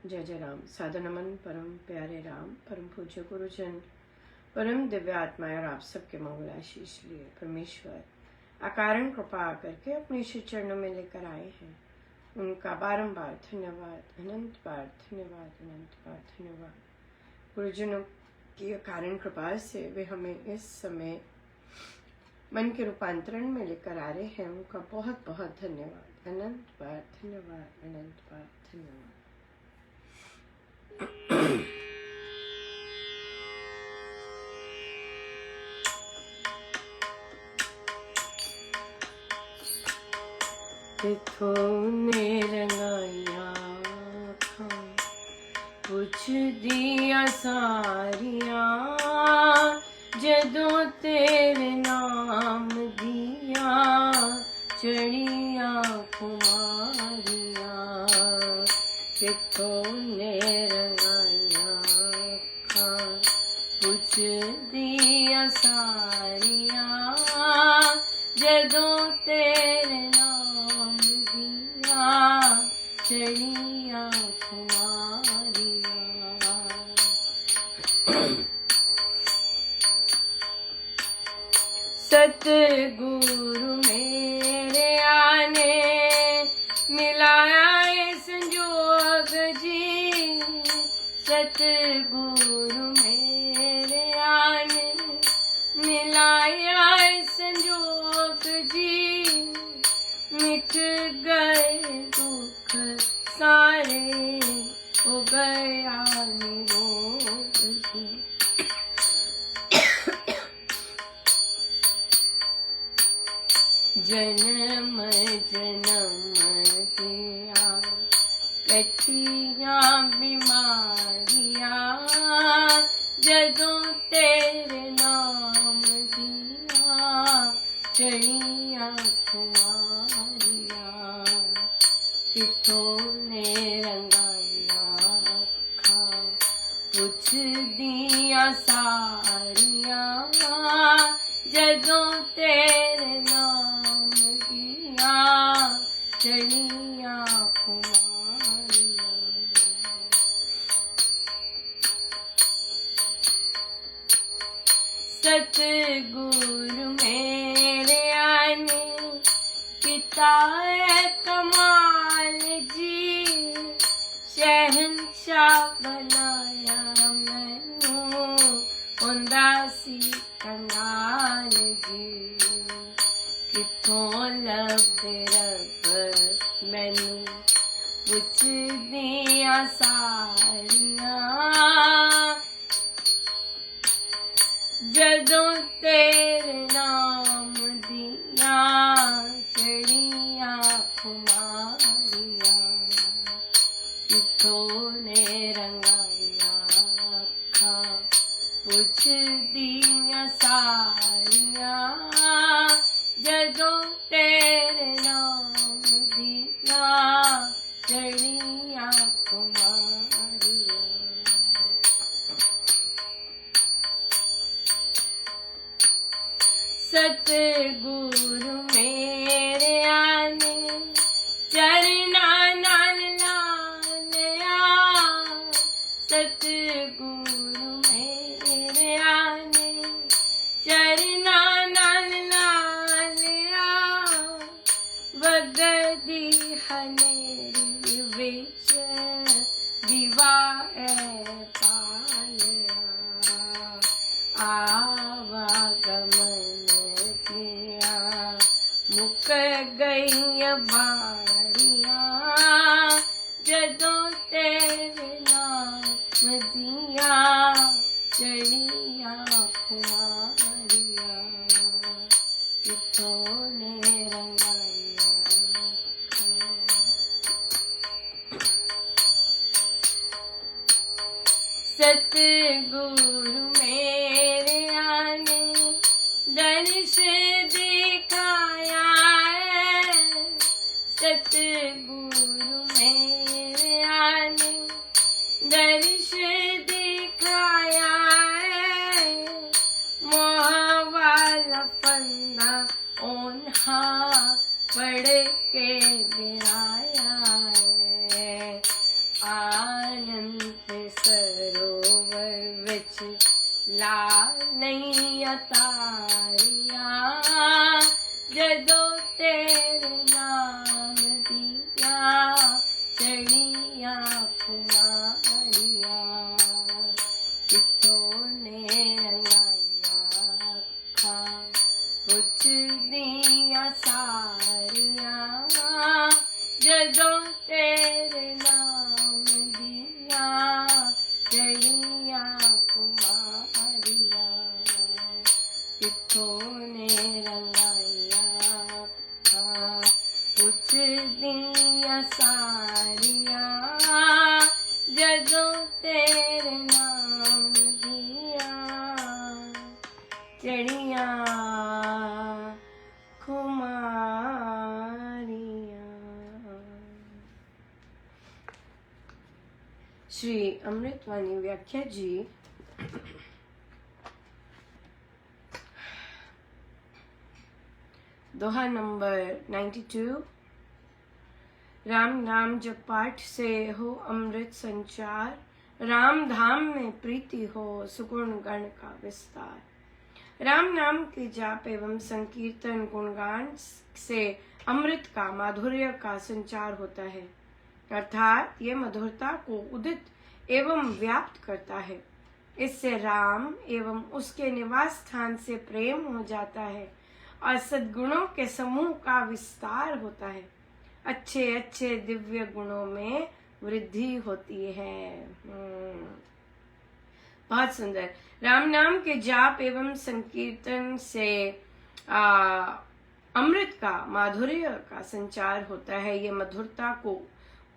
जय जय राम। सादर नमन परम प्यारे राम, परम पूज्य गुरुजन, परम दिव्य आत्माएं और आप सबके मंगलाशीष लिए परमेश्वर अकारण कृपा करके अपने श्री चरणों में लेकर आए हैं। उनका बारंबार धन्यवाद, अनंत बार धन्यवाद, अनंत बार धन्यवाद। गुरुजनों की अकारण कृपा से वे हमें इस समय मन के रूपांतरण में लेकर आ रहे हैं। उनका बहुत बहुत धन्यवाद, अनंत बार धन्यवाद, अनंत बार धन्यवाद। किथों ने रंगाइया आँखां, पुछ दिया सारिया, जदों तेरे नाम दिया चढ़िया कुमारिया। किथों ने रंगाइया आँखां, पुछ दिया सारिया, जदों तेरे नाम दिया चढ़िया कुमारिया। सतगुरु मेरे आने मिलाया संजोग जी, सतगुरु मेरे आने मिलाया संजोग जी, मिट गए दुख सारे हो गया निरोग जी। जन्म जन्म दिया कटिया बीमारिया, जदों तेरे नाम दिया चढ़िया कुमारिया। किथों ने रंगाइया आँखां, पुछ दिया सारिया, जदों तेरे नाम दिया चढ़िया कुमारिया। सतगुरु मेरे आने पिता है कमाल जी, शहंशाह बनाया मैनू उदासी कंगाल जी। किथों लभदे रब मैनू पुछ दिया सारिया, जदों तेरे नाम दिया चढ़िया कुमारिया। किथों ने रंगाइया आँखां, पुछ दिया सारिया, जदों तेरे नाम दिया चढ़िया कुमारिया। सतगुरु मेरे आने चरना नाल लाया, सतगुरु मेरे आने चरना नाल लाया, वगदी हनेरी विच दिवा पालिया। आवागमन किया मुक गई बारिया, जदों तेरे नाम दिया चढ़िया कुमारिया। किथों ने रंगाइया आँखां, सतगुरु मेरे आने दर्श दिखाया है, सतगुरु मेरे आने दर्श दिखाया है, मोह वाला फंदा ओन्हा पढ़ के गिराया है। अनंत सरोवर विच लालियां तारियां, जदों तेरे नाम दिया चढ़ियां खुमारियां। कितों ने रंगाइया अखां पुछदियां सारियां, जदों तेरे नाम दिया चढ़ियां खुमारियां। कितों ने रंगाइया अखां पुछदियां सारियां, जदों तेरे नाम दिया चढ़ियां खुमारियां। श्री अमृतवाणी व्याख्या जी। दोहा नंबर 92। राम नाम जप पाठ से हो अमृत संचार, राम धाम में प्रीति हो सुगुण गण का विस्तार। राम नाम के जाप एवं संकीर्तन गुणगान से अमृत का माधुर्य का संचार होता है, अर्थात ये मधुरता को उदित एवं व्याप्त करता है। इससे राम एवं उसके निवास स्थान से प्रेम हो जाता है और सद्गुणों के समूह का विस्तार होता है। अच्छे अच्छे दिव्य गुणों में वृद्धि होती है। बहुत सुंदर। राम नाम के जाप एवं संकीर्तन से अमृत का माधुर्य का संचार होता है। ये मधुरता को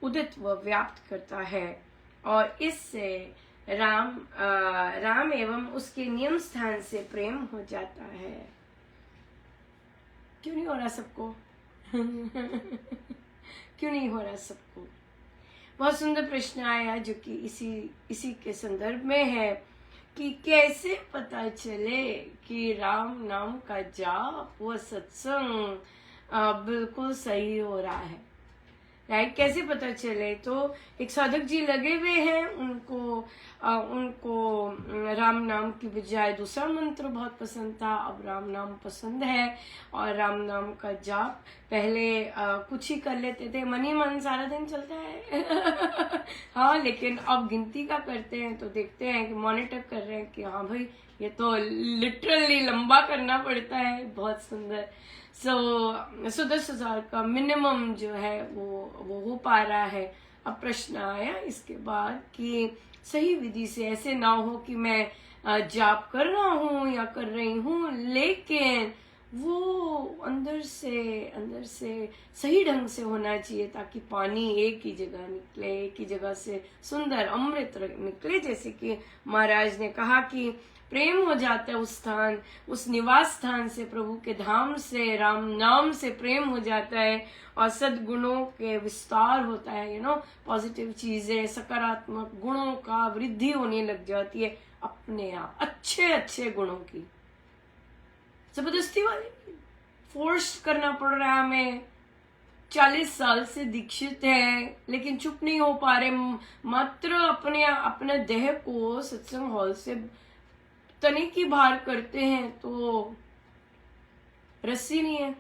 उदित व व्याप्त करता है और इससे राम एवं उसके नियम स्थान से प्रेम हो जाता है। क्यों नहीं हो रहा सबको? क्यों नहीं हो रहा सबको? बहुत सुंदर प्रश्न आया जो कि इसी के संदर्भ में है कि कैसे पता चले कि राम नाम का जाप व सत्संग बिल्कुल सही हो रहा है, राइट? कैसे पता चले? तो एक साधक जी लगे हुए हैं, उनको राम नाम की बजाय दूसरा मंत्र बहुत पसंद था। अब राम नाम पसंद है और राम नाम का जाप पहले कुछ ही कर लेते थे, मन ही मन सारा दिन चलता है हाँ, लेकिन अब गिनती का करते हैं तो देखते हैं कि मॉनिटर कर रहे हैं कि हाँ भाई ये तो लिटरली लंबा करना पड़ता है। बहुत सुंदर। सो 10,000 का मिनिमम जो है वो हो पा रहा है। अब प्रश्न आया इसके बाद कि सही विधि से ऐसे ना हो कि मैं जाप कर रहा हूँ या कर रही हूँ, लेकिन वो अंदर से सही ढंग से होना चाहिए ताकि पानी एक ही जगह निकले, एक ही जगह से सुंदर अमृत निकले। जैसे कि महाराज ने कहा कि प्रेम हो जाता है उस निवास स्थान से, प्रभु के धाम से, राम नाम से प्रेम हो जाता है और सद्गुणों के विस्तार होता है। पॉजिटिव चीजें, सकारात्मक गुणों का वृद्धि होने लग जाती है अपने आप, अच्छे अच्छे गुणों की। जबरदस्ती वाली फोर्स करना पड़ रहा है हमें। 40 साल से दीक्षित है लेकिन चुप नहीं हो पा रहे, मात्र अपने देह को सत्संग हॉल से तने की बाहर करते हैं तो रस्सी नहीं है,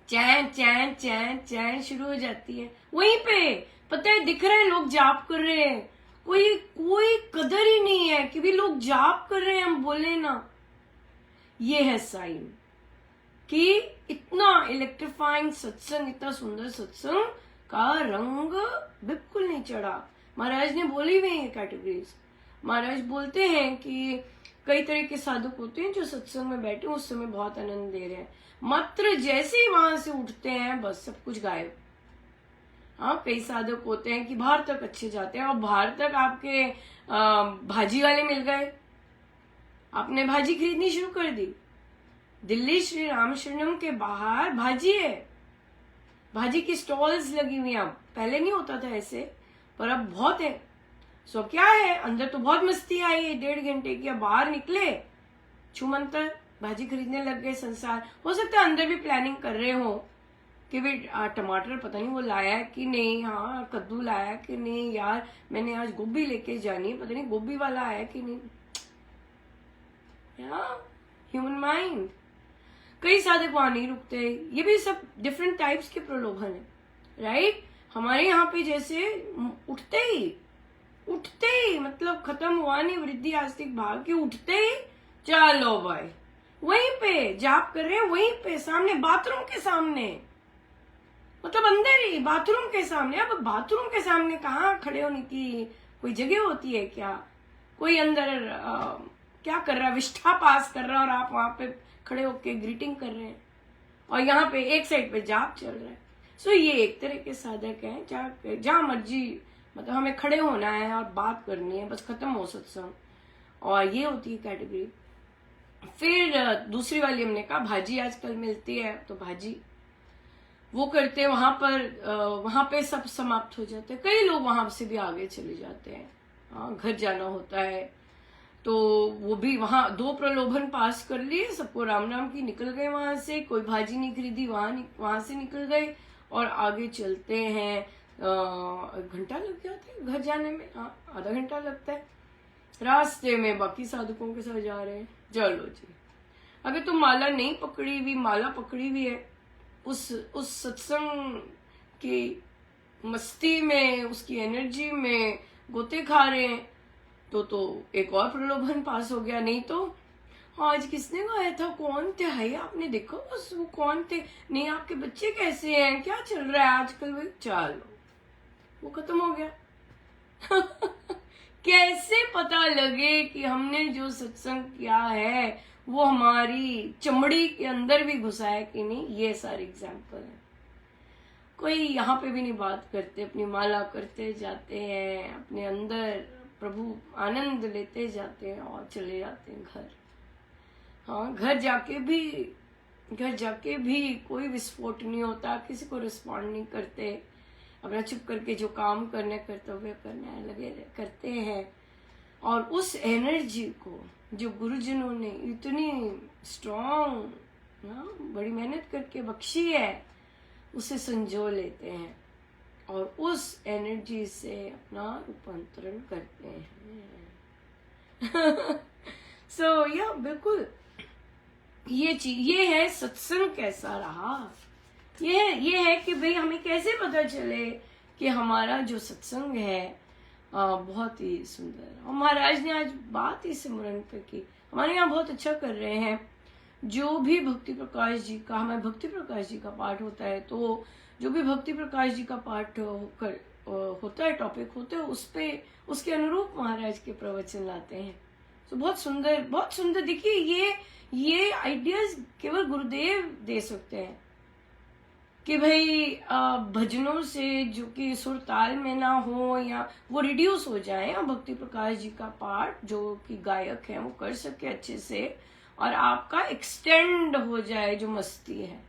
चैन चैन चैन चैन शुरू हो जाती है। वहीं पे पता है दिख रहे हैं लोग जाप कर रहे हैं, कोई कदर ही नहीं है कि भी लोग जाप कर रहे हैं, हम बोले ना। ये है साइन कि इतना इलेक्ट्रीफाइंग सत्संग, इतना सुंदर सत्संग का रंग बिल्कुल नहीं चढ़ा। महाराज ने बोली हुई है कैटेगरीज। महाराज बोलते हैं कि कई तरह के साधक होते हैं जो सत्संग में बैठे उस समय बहुत आनंद दे रहे हैं, मात्र जैसे ही वहां से उठते हैं बस सब कुछ गायब। हाँ, कई साधक होते हैं कि बाहर तक अच्छे जाते हैं और बाहर तक आपके भाजी वाले मिल गए, आपने भाजी खरीदनी शुरू कर दी। दिल्ली श्री रामशरणम के बाहर भाजी है, भाजी की स्टॉल्स लगी हुई हैं। पहले नहीं होता था ऐसे, पर अब बहुत है। सो क्या है, अंदर तो बहुत मस्ती आई 1.5 घंटे की, अब बाहर निकले छुमंतर भाजी खरीदने लग गए संसार। हो सकता है अंदर भी प्लानिंग कर रहे हो कि वे टमाटर पता नहीं वो लाया है कि नहीं, हाँ कद्दू लाया है कि नहीं, यार मैंने आज गोभी लेके जानी है, पता नहीं गोभी वाला आया कि नहीं। ह्यूमन माइंड, कई साधक वहां नहीं रुकते। ये भी सब डिफरेंट टाइप्स के प्रलोभन है, राइट। हमारे यहाँ पे जैसे उठते ही मतलब खत्म हुआ नहीं वृद्धि आस्तिक भाव के, उठते ही चलो भाई वहीं पे जाप कर रहे हैं, वहीं पे सामने बाथरूम के सामने, मतलब अंदर ही बाथरूम के सामने। अब बाथरूम के सामने कहाँ खड़े होने की कोई जगह होती है क्या? कोई अंदर क्या कर रहा है, विष्ठा पास कर रहा है और आप वहां पे खड़े होके ग्रीटिंग कर रहे हैं, और यहाँ पे एक साइड पे जाप चल रहा है। सो ये एक तरह के साधक हैं, जहाँ मर्जी मतलब हमें खड़े होना है और बात करनी है, बस खत्म हो सत्संग, और ये होती है कैटेगरी। फिर दूसरी वाली हमने कहा भाजी आजकल मिलती है, तो भाजी वो करते हैं, वहां पे सब समाप्त हो जाते हैं। कई लोग वहां से भी आगे चले जाते हैं, घर जाना होता है तो वो भी वहां 2 प्रलोभन पास कर लिए, सबको राम राम की, निकल गए वहां से, कोई भाजी नहीं खरीदी, वहां से निकल गए और आगे चलते हैं। घंटा लग जाता है घर जाने में, आधा घंटा लगता है, रास्ते में बाकी साधकों के साथ जा रहे हैं। चलो जी, अगर तुम माला नहीं पकड़ी हुई, माला पकड़ी हुई है, उस सत्संग की मस्ती में, उसकी एनर्जी में गोते खा रहे हैं, तो एक और प्रलोभन पास हो गया। नहीं तो आज किसने गाया था, कौन थे, है आपने देखो बस वो कौन थे, नहीं आपके बच्चे कैसे हैं, क्या चल रहा है आजकल, भाई चलो वो खत्म हो गया। कैसे पता लगे कि हमने जो सत्संग किया है वो हमारी चमड़ी के अंदर भी घुसा है कि नहीं? ये सारे एग्जाम्पल है। कोई यहाँ पे भी नहीं बात करते, अपनी माला करते जाते हैं, अपने अंदर प्रभु आनंद लेते जाते हैं और चले जाते हैं घर। हाँ, घर जाके भी कोई विस्फोट नहीं होता, किसी को रिस्पॉन्ड नहीं करते, अपना चुप करके जो काम करने कर्तव्य करने लगे करते हैं। और उस एनर्जी को जो गुरुजनों ने इतनी स्ट्रॉन्ग बड़ी मेहनत करके बख्शी है, उसे संजो लेते हैं और उस एनर्जी से अपना रूपांतरण करते हैं। सो बिल्कुल ये चीज, ये है सत्संग कैसा रहा। ये है कि भाई हमें कैसे पता चले कि हमारा जो सत्संग है बहुत ही सुंदर। और महाराज ने आज बात ही सिमरन पे की, हमारे यहाँ बहुत अच्छा कर रहे हैं। जो भी भक्ति प्रकाश जी का, हमारे भक्ति प्रकाश जी का पाठ होता है, तो जो भी भक्ति प्रकाश जी का पाठ होता है, टॉपिक होते हैं, उस पे उसके अनुरूप महाराज के प्रवचन लाते हैं। तो बहुत सुंदर। देखिए ये आइडियाज केवल गुरुदेव दे सकते हैं कि भाई भजनों से जो कि सुर ताल में ना हो या वो रिड्यूस हो जाए, भक्ति प्रकाश जी का पाठ जो कि गायक है वो कर सके अच्छे से, और आपका एक्सटेंड हो जाए जो मस्ती है,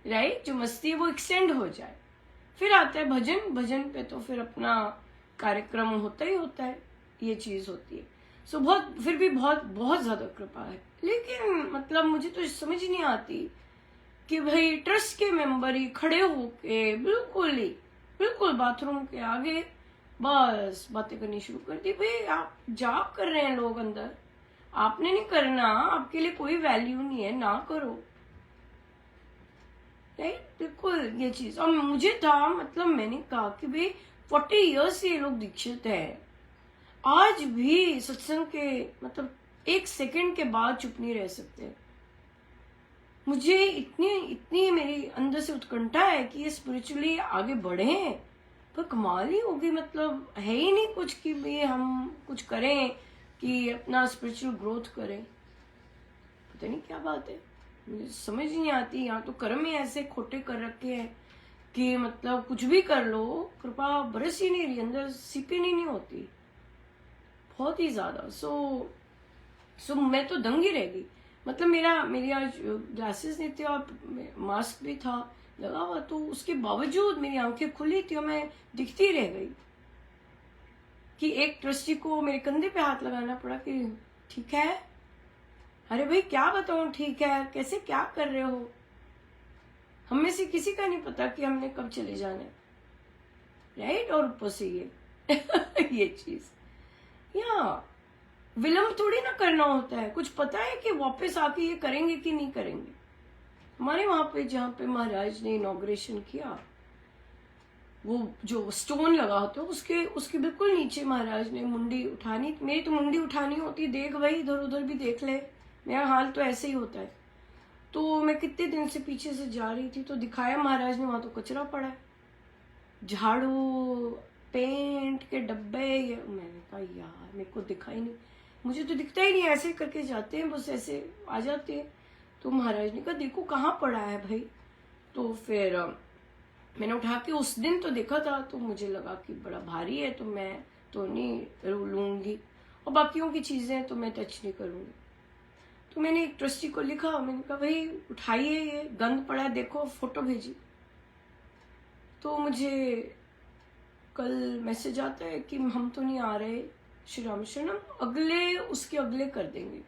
राइट, जो मस्ती है वो एक्सटेंड हो जाए। फिर आता है भजन पे तो फिर अपना कार्यक्रम होता ही होता है, ये चीज होती है। सो फिर भी बहुत ज्यादा कृपा है। लेकिन मतलब मुझे तो समझ नहीं आती कि भाई ट्रस्ट के मेंबर ही खड़े होके बिल्कुल बाथरूम के आगे बस बातें करनी शुरू कर दी। भाई आप जाप कर रहे हैं लोग अंदर, आपने नहीं करना, आपके लिए कोई वैल्यू नहीं है, ना करो, राइट। बिल्कुल ये चीज। और मुझे था मतलब मैंने कहा कि भाई 40 इयर्स से ये लोग दीक्षित है, आज भी सत्संग के मतलब 1 सेकंड के बाद चुप नहीं रह सकते। मुझे इतनी मेरी अंदर से उत्कंठा है कि ये स्पिरिचुअली आगे बढ़े हैं, पर कमाल ही होगी, मतलब है ही नहीं कुछ कि भाई हम कुछ करें कि अपना स्पिरिचुअल ग्रोथ करें। पता नहीं क्या बात है, मुझे समझ नहीं आती। यहाँ तो कर्म ही ऐसे खोटे कर रखे हैं कि मतलब कुछ भी कर लो, कृपा बरस ही नहीं रही, अंदर सीपी नहीं होती, बहुत ही ज्यादा। सो मैं तो दंग ही रह गई। मतलब मेरी आज ग्लासेस नहीं थे और मास्क भी था लगा हुआ, तो उसके बावजूद मेरी आंखें खुली थी और मैं दिखती रह गई कि एक ट्रस्टी को मेरे कंधे पे हाथ लगाना पड़ा कि ठीक है। अरे भाई क्या बताऊं ठीक है, कैसे क्या कर रहे हो, हम में से किसी का नहीं पता कि हमने कब चले जाना है, राइट। और ऊपर से ये चीज, या विलंब थोड़ी ना करना होता है। कुछ पता है कि वापस आके ये करेंगे कि नहीं करेंगे। हमारे वहां पे जहाँ पे महाराज ने इनॉग्रेशन किया, वो जो स्टोन लगा होता है उसके बिल्कुल नीचे महाराज ने मुंडी उठानी, मेरी तो मुंडी उठानी होती, देख भाई इधर उधर भी देख ले, मेरा हाल तो ऐसे ही होता है। तो मैं कितने दिन से पीछे से जा रही थी तो दिखाया महाराज ने, वहां तो कचरा पड़ा है, झाड़ू, पेंट के डब्बे। मैंने कहा यार मेरे को दिखा ही नहीं, मुझे तो दिखता ही नहीं, ऐसे करके जाते हैं बस, ऐसे आ जाते हैं। तो महाराज ने कहा देखो कहाँ पड़ा है भाई। तो फिर मैंने उठा के उस दिन तो देखा था, तो मुझे लगा कि बड़ा भारी है, तो मैं तो नहीं लूंगी, और बाकियों की चीजें तो मैं टच नहीं करूंगी। तो मैंने एक ट्रस्टी को लिखा, मैंने कहा भाई उठाइए, ये गंद पड़ा है, देखो, फोटो भेजी। तो मुझे कल मैसेज आता है कि हम तो नहीं आ रहे श्री राम शरणम, अगले उसके अगले कर देंगे।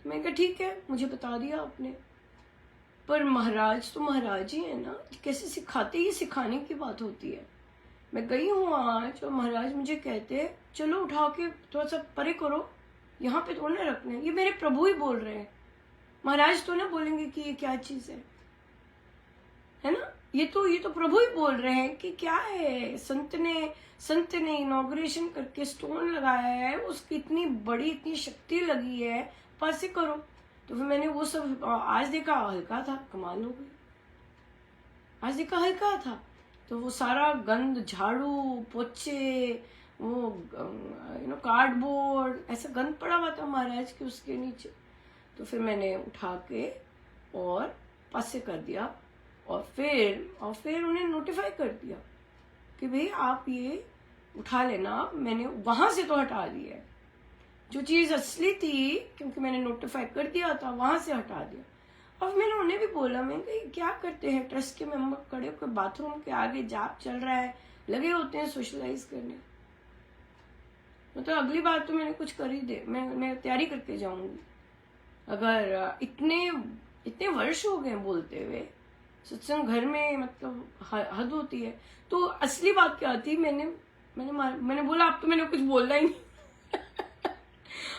मैंने कहा ठीक है, मुझे बता दिया आपने, पर महाराज तो महाराज ही है ना, कैसे सिखाते, ये सिखाने की बात होती है। मैं गई हूँ आज और महाराज मुझे कहते हैं चलो उठा के थोड़ा सा परे करो, यहाँ पे थोड़ा ना रखना है, ये मेरे प्रभु ही बोल रहे हैं, महाराज तो ना बोलेंगे कि ये क्या चीज है ना। ये तो प्रभु ही बोल रहे हैं कि क्या है, संत ने इनॉग्रेशन करके स्टोन लगाया है, उसकी इतनी बड़ी इतनी शक्ति लगी है, पासे करो। तो फिर मैंने वो सब आज देखा, हल्का था, कमाल हो गई। आज देखा हल्का था, तो वो सारा गंद, झाड़ू पोछे, वो कार्डबोर्ड, ऐसा गंद पड़ा हुआ था महाराज के उसके नीचे। तो फिर मैंने उठा के और पासे कर दिया, और फिर उन्हें नोटिफाई कर दिया कि भाई आप ये उठा लेना। मैंने वहां से तो हटा दिया है, जो चीज असली थी, क्योंकि मैंने नोटिफाई कर दिया था, वहां से हटा दिया। और मैंने उन्हें भी बोला, मैं क्या करते हैं ट्रस्ट के मेंबर खड़े होकर बाथरूम के आगे, जाप चल रहा है, लगे होते हैं सोशलाइज करने। मतलब अगली बार तो मैंने कुछ कर ही दे, मैं तैयारी करके जाऊंगी। अगर इतने वर्ष हो गए बोलते हुए, सत्संग घर में मतलब हद होती है। तो असली बात क्या थी, मैंने बोला अब तो मैंने कुछ बोलना ही नहीं।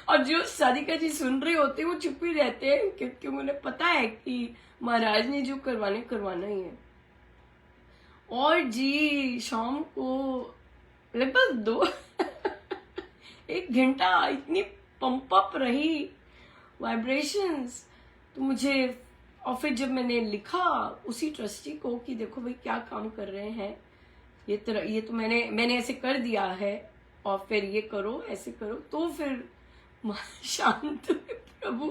और जो सारिका जी सुन रहे होते हैं वो चुप ही रहते हैं, क्योंकि उन्हें पता है कि महाराज ने जो करवाना ही है। और जी शाम को लगभग 1 घंटा इतनी पंप अप रही वाइब्रेशंस। तो मुझे, और फिर जब मैंने लिखा उसी ट्रस्टी को कि देखो भाई क्या काम कर रहे हैं, ये तो मैंने ऐसे कर दिया है, और फिर ये करो, ऐसे करो। तो फिर शांत हुए प्रभु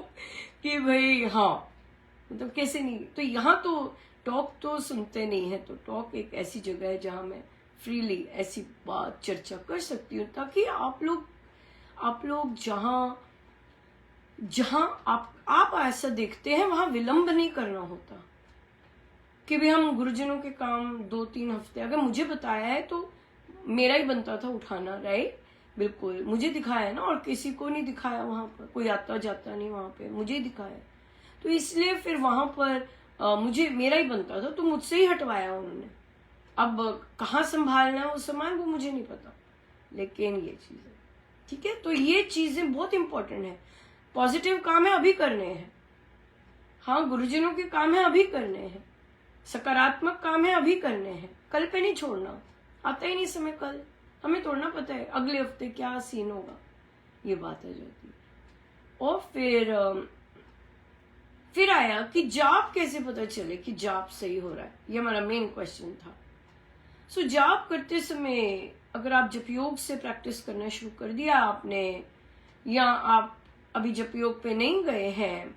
कि भाई हाँ, मतलब कैसे नहीं। तो यहाँ तो टॉक तो सुनते नहीं है, तो टॉक एक ऐसी जगह है जहाँ मैं फ्रीली ऐसी बात चर्चा कर सकती हूँ, ताकि आप लोग जहां आप ऐसा देखते हैं वहां विलंब नहीं करना होता। कि भी हम गुरुजनों के काम 2-3 हफ्ते, अगर मुझे बताया है तो मेरा ही बनता था उठाना, राइट, बिल्कुल मुझे दिखाया ना, और किसी को नहीं दिखाया, वहां पर कोई आता जाता नहीं, वहां पे मुझे ही दिखाया। तो इसलिए फिर वहां पर मुझे मेरा ही बनता था, तो मुझसे ही हटवाया उन्होंने। अब कहाँ संभालना है वो सामान वो मुझे नहीं पता, लेकिन ये चीजें ठीक है। तो ये चीजें बहुत इंपॉर्टेंट है। पॉजिटिव काम है अभी करने हैं, हाँ गुरुजनों के काम है अभी करने हैं, सकारात्मक काम है अभी करने हैं, कल पे नहीं छोड़ना। आता ही नहीं समय कल, हमें तोड़ना पता है अगले हफ्ते क्या सीन होगा, ये बात आ जाती है। और फिर आया कि जाप कैसे पता चले कि जाप सही हो रहा है, ये हमारा मेन क्वेश्चन था। सो जाप करते समय अगर आप जप योग से प्रैक्टिस करना शुरू कर दिया आपने, या आप अभी जप योग पे नहीं गए हैं,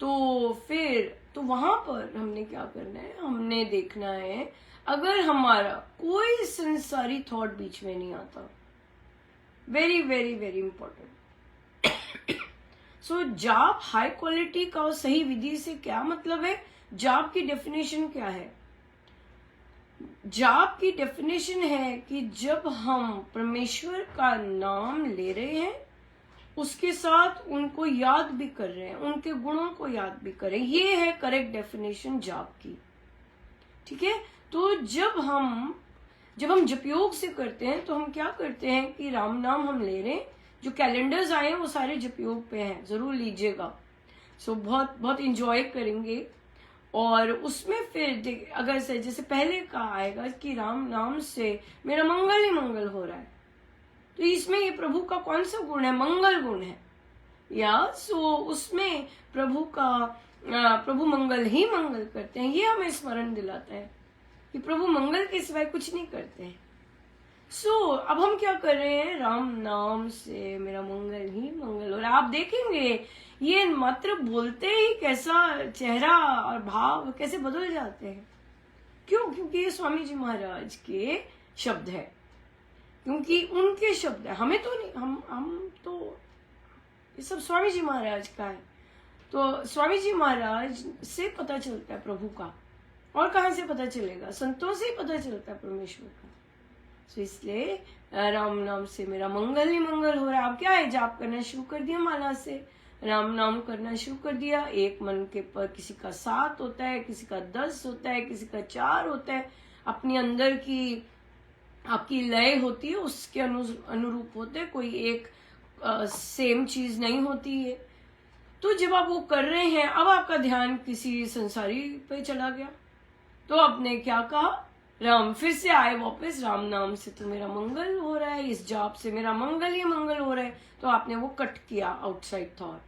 तो फिर तो वहां पर हमने क्या करना है, हमने देखना है अगर हमारा कोई संसारी थॉट बीच में नहीं आता, वेरी वेरी वेरी इंपॉर्टेंट। सो जाप हाई क्वालिटी का और सही विधि से क्या मतलब है, जाप की डेफिनेशन क्या है? जाप की डेफिनेशन है कि जब हम परमेश्वर का नाम ले रहे हैं उसके साथ उनको याद भी कर रहे हैं, उनके गुणों को याद भी कर रहे हैं। ये है करेक्ट डेफिनेशन जाप की। ठीक है, तो जब हम जपयोग से करते हैं तो हम क्या करते हैं कि राम नाम हम ले रहे हैं। जो कैलेंडर्स आए हैं वो सारे जपयोग पे हैं, जरूर लीजिएगा। सो बहुत बहुत इंजॉय करेंगे। और उसमें फिर अगर से जैसे पहले कहा आएगा कि राम नाम से मेरा मंगल ही मंगल हो रहा है, तो इसमें ये प्रभु का कौन सा गुण है? मंगल गुण है। या सो उसमें प्रभु मंगल ही मंगल करते हैं। ये हमें स्मरण दिलाता है कि प्रभु मंगल के सिवाय कुछ नहीं करते हैं। अब हम क्या कर रहे हैं? राम नाम से मेरा मंगल ही मंगल हो रहा है। आप देखेंगे ये मात्र बोलते ही कैसा चेहरा और भाव कैसे बदल जाते हैं। क्यों? क्योंकि ये स्वामी जी महाराज के शब्द है, क्योंकि उनके शब्द है। हमें तो नहीं, हम तो ये सब स्वामी जी महाराज का है। तो स्वामी जी महाराज से पता चलता है प्रभु का, और कहां से पता चलेगा? संतों से ही पता चलता है परमेश्वर का। तो इसलिए राम नाम से मेरा मंगल ही मंगल हो रहा है। आप क्या है, जाप करना शुरू कर दिया, माला से राम नाम करना शुरू कर दिया। एक मन के पर किसी का 7 होता है, किसी का 10 होता है, किसी का 4 होता है। अपनी अंदर की आपकी लय होती है, उसके अनुरूप होते हैं। कोई एक सेम चीज नहीं होती है। तो जब आप वो कर रहे हैं, अब आपका ध्यान किसी संसारी पे चला गया, तो आपने क्या कहा? राम, फिर से आए वापस, राम नाम से तो मेरा मंगल हो रहा है, इस जाप से मेरा मंगल ही मंगल हो रहा है। तो आपने वो कट किया, आउटसाइड थॉट।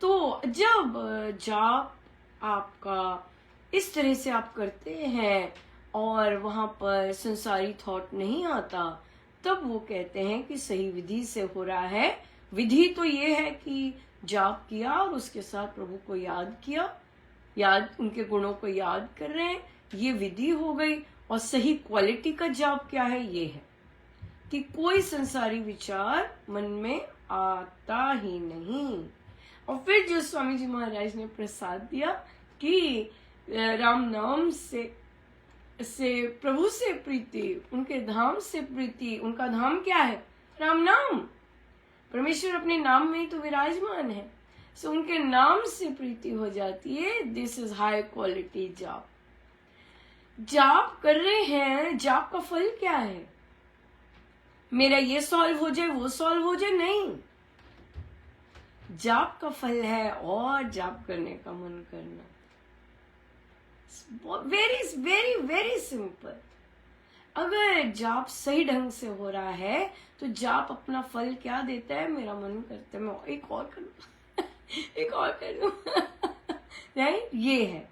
तो जब जाप आपका इस तरह से आप करते हैं और वहां पर संसारी थॉट नहीं आता, तब वो कहते हैं कि सही विधि से हो रहा है। विधि तो ये है कि जाप किया और उसके साथ प्रभु को याद किया, उनके गुणों को याद कर रहे हैं, ये विधि हो गई। और सही क्वालिटी का जाप क्या है? ये है कि कोई संसारी विचार मन में आता ही नहीं। और फिर जो स्वामी जी महाराज ने प्रसाद दिया कि राम नाम से प्रभु से प्रीति, उनके धाम से प्रीति। उनका धाम क्या है? राम नाम। परमेश्वर अपने नाम में ही तो विराजमान है। सो उनके नाम से प्रीति हो जाती है। दिस इज हाई क्वालिटी जाप। जाप कर रहे हैं, जाप का फल क्या है? मेरा ये सॉल्व हो जाए, वो सॉल्व हो जाए, नहीं। जाप का फल है और जाप करने का मन करना। Very very very simple. अगर जाप सही ढंग से हो रहा है तो जाप अपना फल क्या देता है? मेरा मन करता है मैं एक और करूं एक और करूं राइट? ये है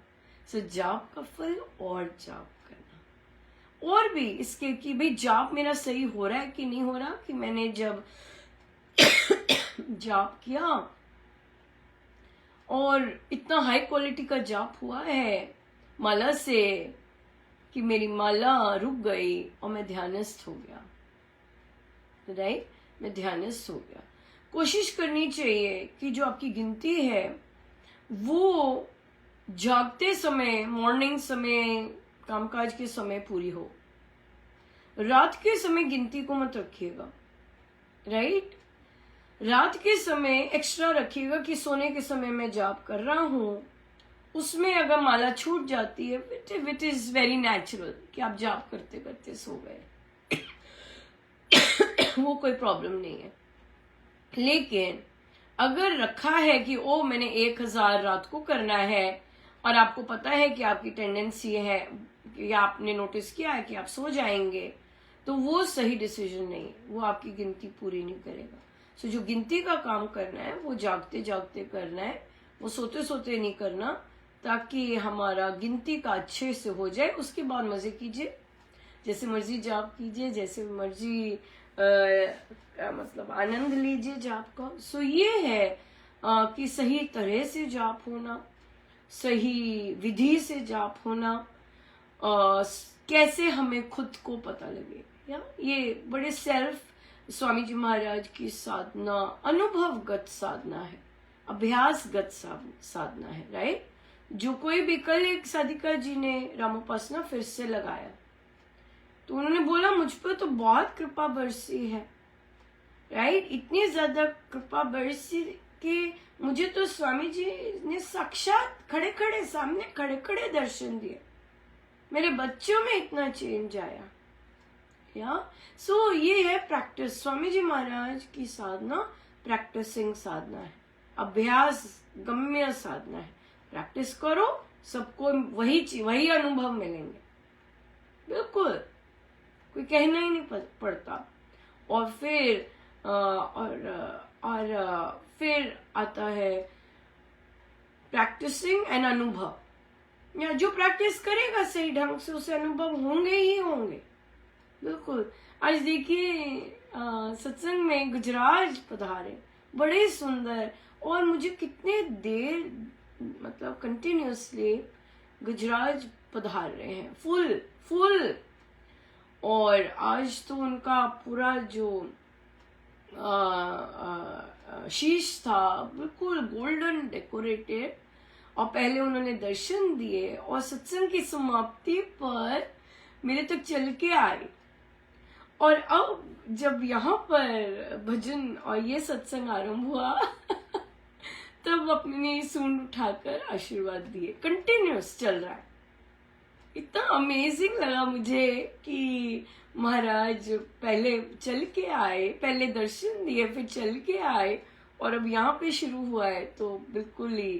सो जाप का फल। और जाप करना और भी इसके कि भाई जाप मेरा सही हो रहा है कि नहीं हो रहा। कि मैंने जब जाप किया और इतना हाई क्वालिटी का जाप हुआ है माला से कि मेरी माला रुक गई और मैं ध्यानस्थ हो गया, राइट? मैं ध्यानस्थ हो गया। कोशिश करनी चाहिए कि जो आपकी गिनती है वो जागते समय, मॉर्निंग समय, कामकाज के समय पूरी हो। रात के समय गिनती को मत रखिएगा, राइट? रात के समय एक्स्ट्रा रखिएगा कि सोने के समय मैं जाप कर रहा हूं, उसमें अगर माला छूट जाती है विट इज वेरी नेचुरल कि आप जाप करते करते सो गए वो कोई प्रॉब्लम नहीं है। लेकिन अगर रखा है कि ओ मैंने 1000 रात को करना है और आपको पता है कि आपकी टेंडेंसी है कि आपने नोटिस किया है कि आप सो जाएंगे, तो वो सही डिसीजन नहीं, वो आपकी गिनती पूरी नहीं करेगा। सो जो गिनती का काम करना है वो जागते जागते करना है, वो सोते सोते नहीं करना, ताकि हमारा गिनती का अच्छे से हो जाए। उसके बाद मजे कीजिए, जैसे मर्जी जाप कीजिए, जैसे मर्जी मतलब आनंद लीजिए जाप का। सो ये है कि सही तरह से जाप होना, सही विधि से जाप होना, कैसे हमें खुद को पता लगे। या ये बड़े सेल्फ स्वामी जी महाराज की साधना अनुभवगत साधना है, अभ्यासगत साधना है, राइट? जो कोई भी, कल एक साधिका जी ने रामोपासना फिर से लगाया तो उन्होंने बोला मुझ पर तो बहुत कृपा बरसी है, राइट। इतनी ज्यादा कृपा बरसी कि मुझे तो स्वामी जी ने साक्षात खड़े खड़े सामने खड़े खड़े दर्शन दिए। मेरे बच्चों में इतना चेंज आया। या सो ये है प्रैक्टिस। स्वामी जी महाराज की साधना प्रैक्टिसिंग साधना है, अभ्यास गम्य साधना है। प्रैक्टिस करो, सबको वही अनुभव मिलेंगे। बिल्कुल कोई कहना ही नहीं पड़ता। और फिर फिर आता है प्रैक्टिसिंग एंड अनुभव। या जो प्रैक्टिस करेगा सही ढंग से उसे अनुभव होंगे ही होंगे। बिल्कुल। आज देखिए सत्संग में गुजराज पधारे, बड़े सुंदर, और मुझे कितने देर मतलब कंटिन्यूसली गुजराज पधार रहे हैं, फुल फुल। और आज तो उनका पूरा जो शीश था बिल्कुल गोल्डन डेकोरेटेड, और पहले उन्होंने दर्शन दिए और सत्संग की समाप्ति पर मेरे तक चल के आए। और अब जब यहाँ पर भजन और ये सत्संग आरंभ हुआ तब अपनी सूंड उठाकर आशीर्वाद दिए। कंटिन्यूस चल रहा है। इतना अमेजिंग लगा मुझे कि महाराज पहले चल के आए, पहले दर्शन दिए, फिर चल के आए, और अब यहाँ पे शुरू हुआ है तो बिल्कुल ही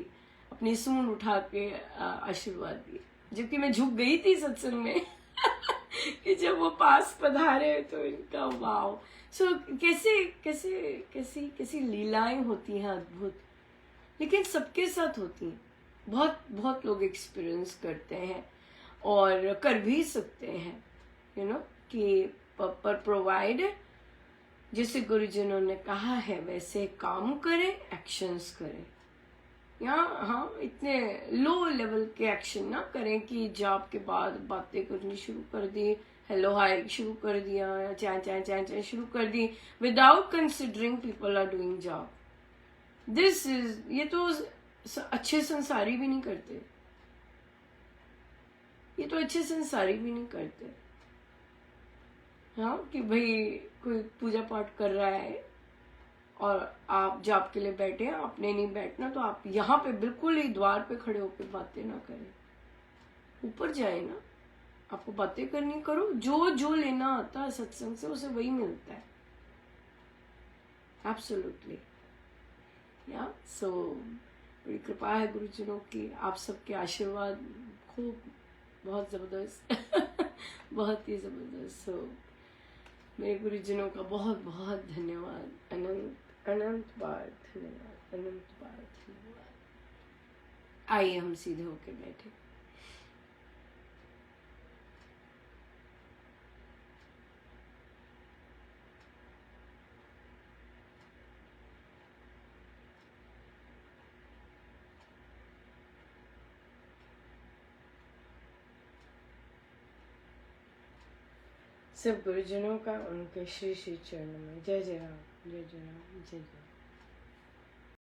अपनी सूंड उठा के आशीर्वाद दिए। जबकि मैं झुक गई थी सत्संग में कि जब वो पास पधारे तो इनका वाव। सो कैसे कैसे कैसी कैसी लीलाएं होती हैं अद्भुत, लेकिन सबके साथ होती हैं। बहुत बहुत लोग एक्सपीरियंस करते हैं और कर भी सकते हैं, यू नो, कि पर प्रोवाइड जैसे गुरुजनों ने कहा है वैसे काम करें, एक्शंस करें। यहाँ हाँ, इतने लो लेवल के एक्शन ना करें कि जॉब के बाद बातें करनी शुरू कर दी, हेलो हाय शुरू कर दिया, चाय चाय चाय चाय शुरू कर दी, without considering people are doing job. This is, ये तो अच्छे संसारी भी नहीं करते, ये तो अच्छे संसारी भी नहीं करते। हाँ, कि भाई कोई पूजा पाठ कर रहा है और आप जॉब के लिए बैठे हैं, आपने नहीं बैठना तो आप यहाँ पे बिल्कुल ही द्वार पे खड़े होकर बातें ना करें, ऊपर जाए ना। आपको बातें करनी करो, जो जो लेना आता है सत्संग से उसे वही मिलता है। एब्सोल्युटली। या सो बड़ी कृपा है गुरुजनों की, आप सबके आशीर्वाद खूब, बहुत जबरदस्त बहुत ही जबरदस्त। सो मेरे गुरुजनों का बहुत बहुत धन्यवाद, अनंत अनंत बार धन्यवाद, अनंत बार धन्यवाद। आइए हम सीधे होके बैठे। सब गुरुजनों का उनके श्री श्री चरणों में जय जय राम, जय जय राम, जय जय राम।